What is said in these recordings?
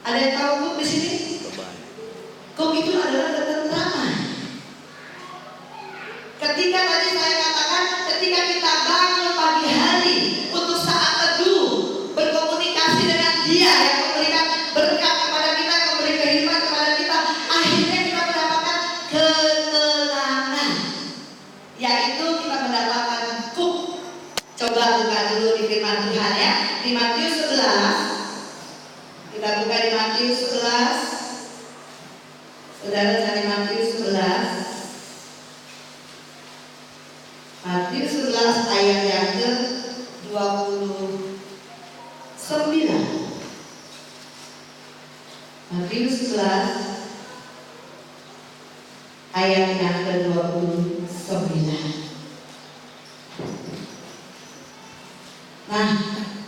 Ada yang tahu kuk di sini? Kuk itu adalah ketentraman. Ketika tadi saya katakan, ketika kita bangun pagi hari untuk saat teduh, berkomunikasi dengan Dia yang memberikan berkat kepada kita, yang memberi kehidupan kepada kita, akhirnya kita mendapatkan ketenangan, yaitu kita mendapatkan kuk. Coba buka dulu di firman Tuhan ya, di Matius 11. Kita buka di Matius 11. Saudara cari Matius 11. Matius 11 ayat yang ke-29. Matius 11 ayat yang ke-29. Nah,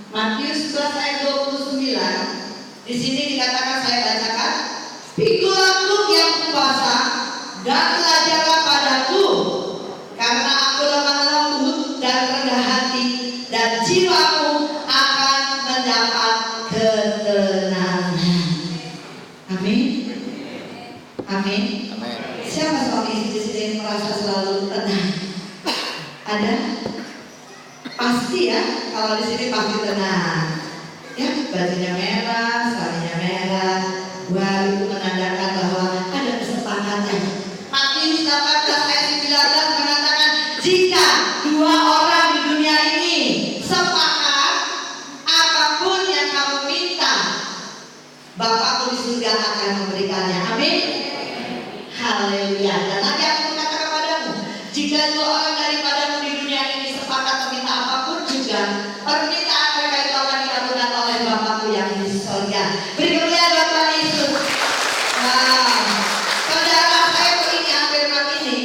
Matius 11 ayat 29. Di sini dikatakan, saya bacakan, "Pikulah kuk yang kuasa dan belajarlah padaku, karena aku lemah lembut dan rendah hati, dan jiwamu akan mendapat ketenangan." Amin. Amin. Siapa suami istri di sini yang merasa selalu tenang? Ada? Pasti ya, kalau di sini pasti tenang. Ya, bajunya merah, suaminya merah. Wah, itu menandakan bahwa ada kesepakatan. Matius 18 ayat 19 mengatakan, "Jika dua orang di dunia ini sepakat, apapun yang kamu minta, Bapakku di surga akan memberikannya." Amin. Haleluya. Dan nanti aku berkata kepadamu, jika dua orang daripadamu di dunia ini sepakat meminta apapun juga, permintaan mereka itu akan dikabulkan oleh Bapakku yang di surga. Beri kemuliaan buat Tuhan Yesus. Wow. Saudara, saya beringat firman ini,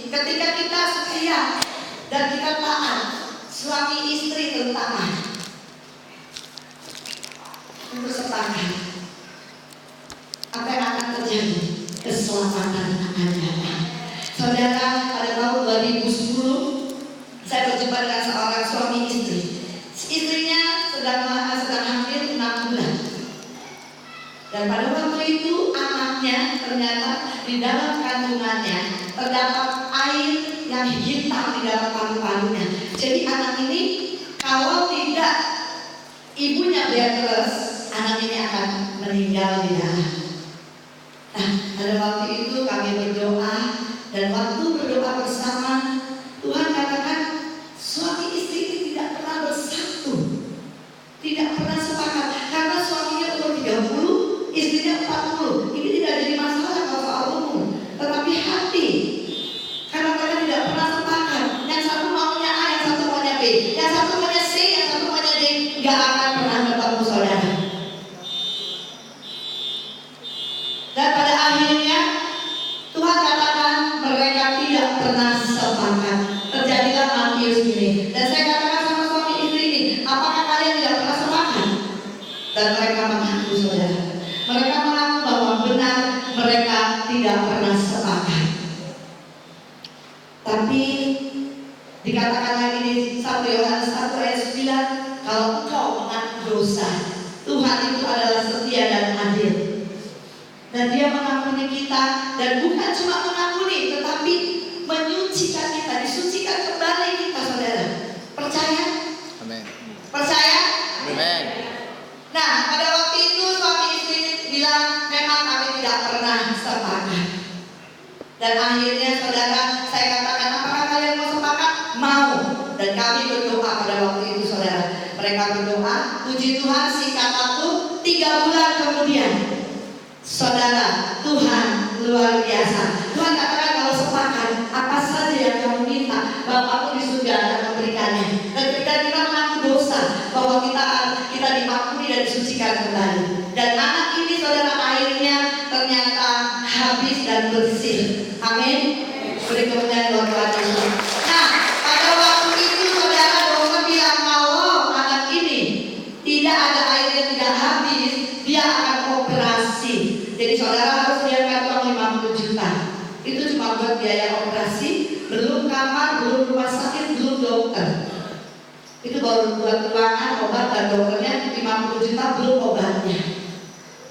ketika kita setia dan kita taat, suami istri terutama, untuk sepakat, apa yang akan terjadi? Keselamatan akan datang. Saudara, pada tahun 2010 saya berjumpa dengan seorang suami istri. Istrinya sedang hamil 6 bulan. Dan pada waktu itu anaknya ternyata di dalam kandungannya terdapat air yang hitam di dalam paru-parunya. Jadi anak ini kalau tidak ibunya bed rest, anak ini akan meninggal di dalam. Nah, pada waktu itu kami berdoa, dan waktu berdoa bersama, Tuhan katakan suami istri ini tidak pernah bersatu, tidak pernah sepakat, karena suaminya umur 30, istrinya 40. Ini tidak jadi masalah kalau soal umur, tetapi hati, karena mereka tidak pernah sepakat. Yang satu maunya A, yang satu maunya B, yang satu maunya C, yang satu maunya D, nggak akan pernah ketemu, saudara. Dan pada akhirnya Tuhan katakan mereka tidak pernah sepakat. Terjadilah Matius ini. Dan saya katakan sama suami istri ini, apakah kalian tidak pernah sepakat? Dan mereka mengaku, saudara. Mereka mengaku bahwa benar mereka tidak pernah sepakat. Tapi dikatakan lagi di 1 Yohanes 1 ayat 9, kalau engkau mengaku dosa, Tuhan itu adalah setia dan adil. Dan Dia mengampuni kita, dan bukan cuma mengampuni, tetapi menyucikan kita, disucikan kembali kita, saudara. Percaya? Amin. Percaya? Amin. Nah, pada waktu itu suami istri bilang memang kami tidak pernah sepakat. Dan akhirnya, saudara, saya katakan, apakah kalian mau sepakat? Mau. Dan kami berdoa pada waktu itu, saudara. Mereka berdoa, puji Tuhan, singkat waktu 3 bulan kemudian, saudara, Tuhan luar biasa. Tuhan katakan kalau sepakat, apa saja yang kamu minta, Bapakku di surga akan memberikannya. Dan ketika kita mengaku dosa, bahwa kita diampuni dan disucikan kembali. Dan anak ini, saudara, airnya ternyata habis dan bersih. Amin. Beri kemuliaan buat Tuhan Yesus. Nah, pada waktu itu, saudara, dokter bilang kalau anak ini tidak ada air yang tidak habis, dia akan operasi. Jadi saudara harus siapkan uang 50 juta. Itu cuma buat biaya operasi, belum kamar, belum rumah sakit, belum dokter. Itu baru buat ruangan, obat, dan dokternya 50 juta belum obatnya.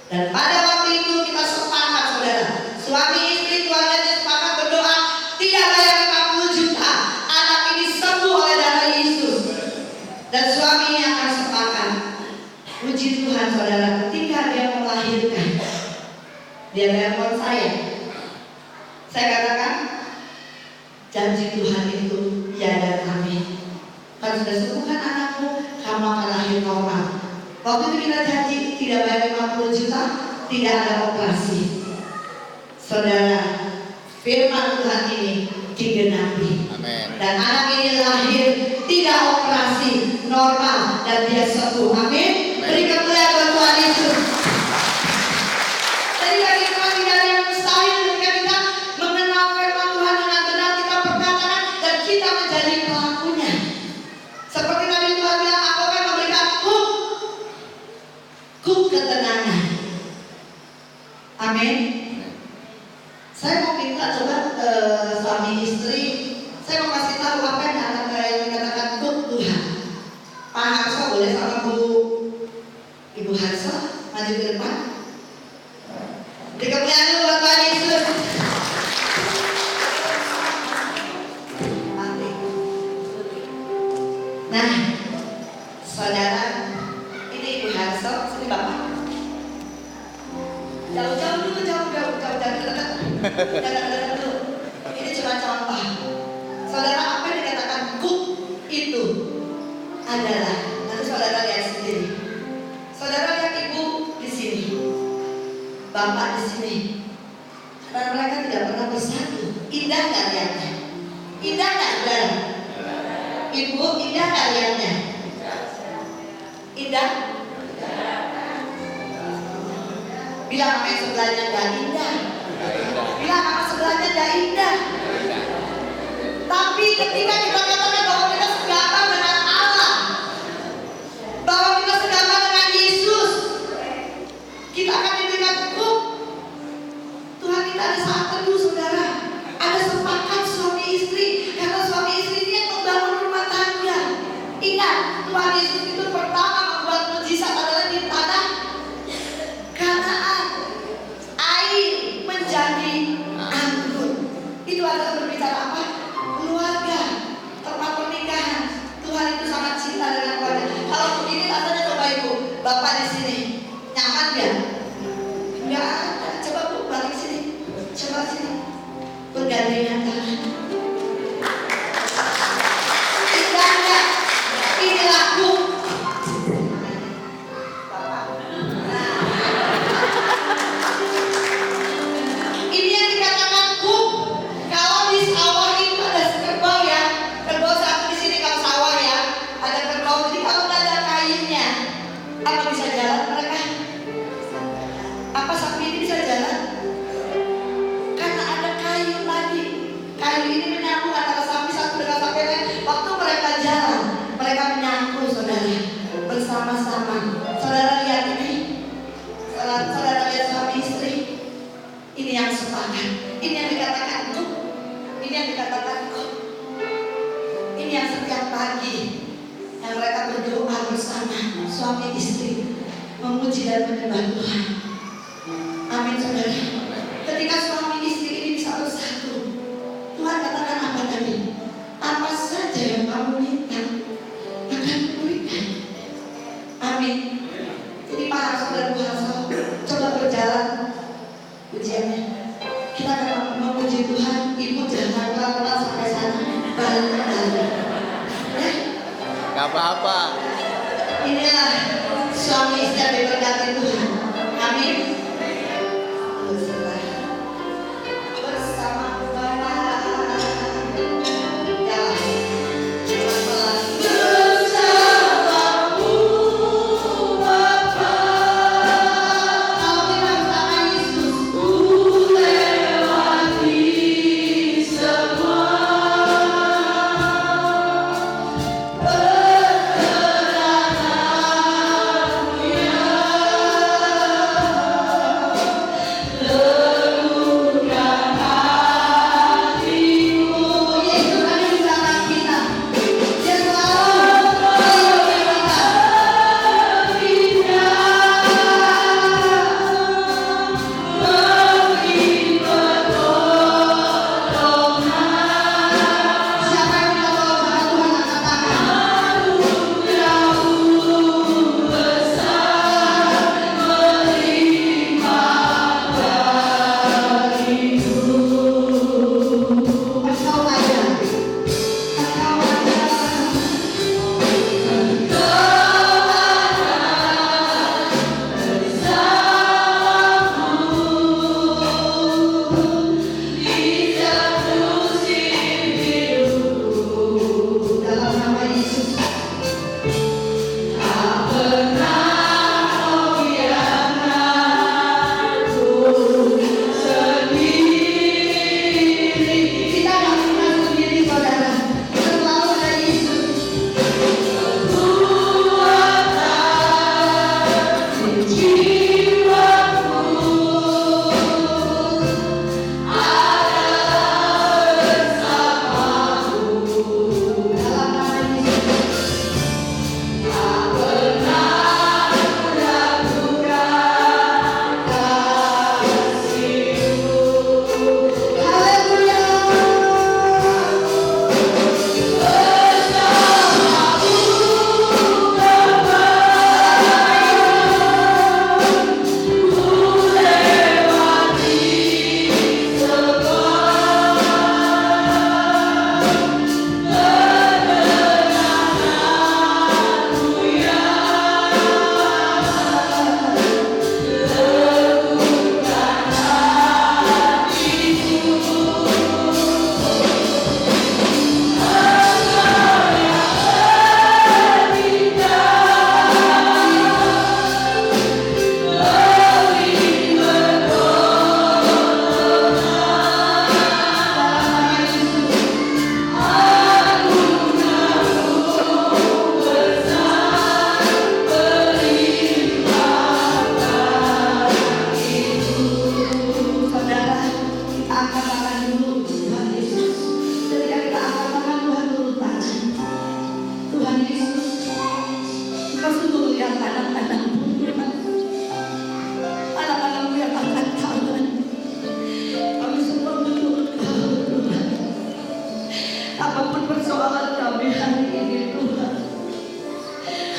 Dan pada waktu itu kita sepakat, saudara, suami istri keluarganya sepakat berdoa, tidak bayar 50 juta, anak ini sembuh oleh darah Yesus. Dan suaminya akan sepakat. Puji Tuhan, saudara, ketika dia melahirkan, dia telepon saya. Saya katakan, janji Tuhan itu ya dan amin. Kan sudah sembuhkan anakmu, kamu akan lahir normal. Waktu itu kita janji tidak bayar 50 juta, tidak ada operasi. Saudara, firman Tuhan ini digenapi. Amin. Dan anak ini lahir tidak operasi, normal, dan dia sembuh. Amin. Beri kemuliaan buat Tuhan Yesus. Jadi bagi Tuhan tidak ada yang mustahil ketika kita mengenal firman Tuhan dengan benar, kita perkatakan dan kita menjadi pelakunya. Seperti tadi Tuhan bilang, aku akan memberikan kuk ketenangan. Amin. Saya mau minta coba suami istri, saya mau kasih tahu apa yang akan dikatakan kuk Tuhan. Pak Harso boleh sama Ibu Harso maju ke depan. Beri kemuliaan dulu buat Tuhan Yesus. Nah, saudara, ini Ibu Harso, sini Bapak. Jauh-jauh dulu, jauh-jauh dulu. Ini cuma contoh. Saudara, apa yang dikatakan kuk itu adalah, nanti saudara lihat sendiri. Saudara lihat Ibu di sini, Bapak di sini, dan mereka tidak pernah bersatu. Indah nggak lihatnya? Indah nggak, saudara? Ibu, indah nggak lihatnya? Indah? Bilang sama yang sebelahnya nggak indah. Bilang sama sebelahnya nggak indah. Tapi ketika kita katakan bahwa kita segama dengan Allah, bahwa kita segama dengan Yesus, kita akan diberikan hukum. Tuhan kita ada saat teduh, saudara. Ada sepakat suami istri, karena suami istri ini yang membangun rumah tangga. Ingat, Tuhan Yesus itu pertama membuat mujizat adalah di tanah Kanaan, air menjadi anggur. Itu adalah berbicara apa? Keluarga, tempat pernikahan. Tuhan itu sangat cinta dengan keluarga. Kalau begini rasanya, coba Ibu, Bapak di sini, nyaman gak? Enggak ada. Coba Bu, balik sini. Coba sini. Bergandengan tangan. Indah gak? Ini laku. Ini yang dikatakan kuk. Kalau di sawah itu ada kerbau ya, kerbau satu di sini kalau sawah ya, ada kerbau. Jadi kalau nggak ada kainnya, apa bisa jalan mereka? Apa sapi ini bisa jalan? Karena ada kayu tadi. Kayu ini menyambung antara sapi satu dengan sapi lain. Waktu mereka jalan, mereka menyambung, saudara, bersama-sama. Saudara lihat ini, saudara lihat suami istri. Ini yang sepakat. Ini yang dikatakan kuk. Ini yang dikatakan kuk. Ini yang setiap pagi yang mereka berdoa bersama, suami istri, memuji dan menyembah Tuhan. Amin, saudara. Ketika suami istri ini bisa bersatu, Tuhan katakan apa tadi? Apa saja yang kamu minta akan diberikan. Amin. Jadi Pak Harso dan Bu Harso, coba berjalan ujiannya. Kita akan memuji Tuhan. Ibu jangan pelan-pelan sampai sana, balik kembali. Ya? Gak apa-apa. Inilah suami istri yang diberkati Tuhan. Amin. Bersama Bapak. Jalan. Pelan-pelan. Bersamamu Bapa. Kau bilang sama Yesus, ku lewati semua. Perkenanan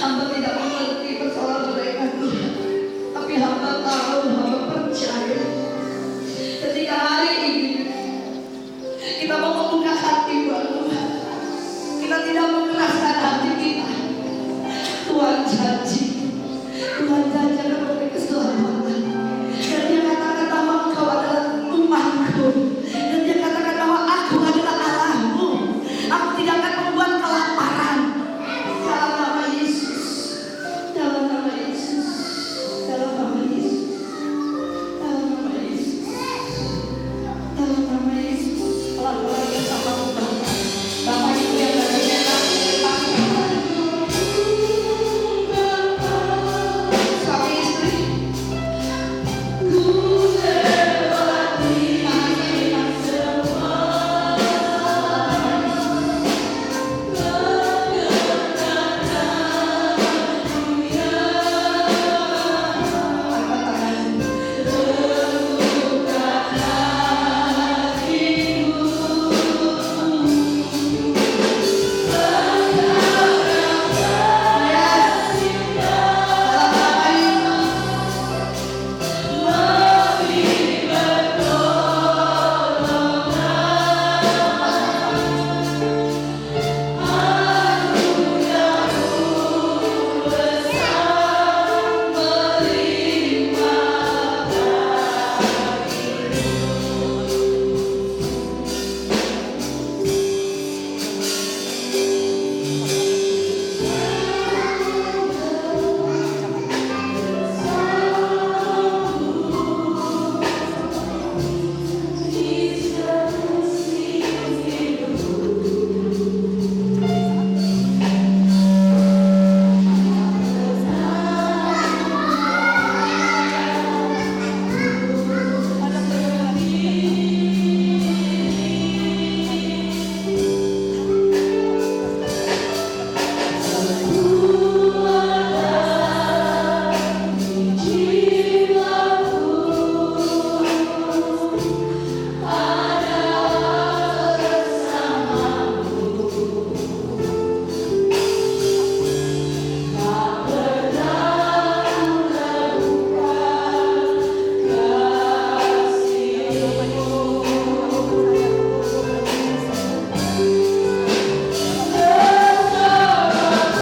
Hamba tidak mengerti persoalan mereka Tuhan, tapi hamba tahu, hamba percaya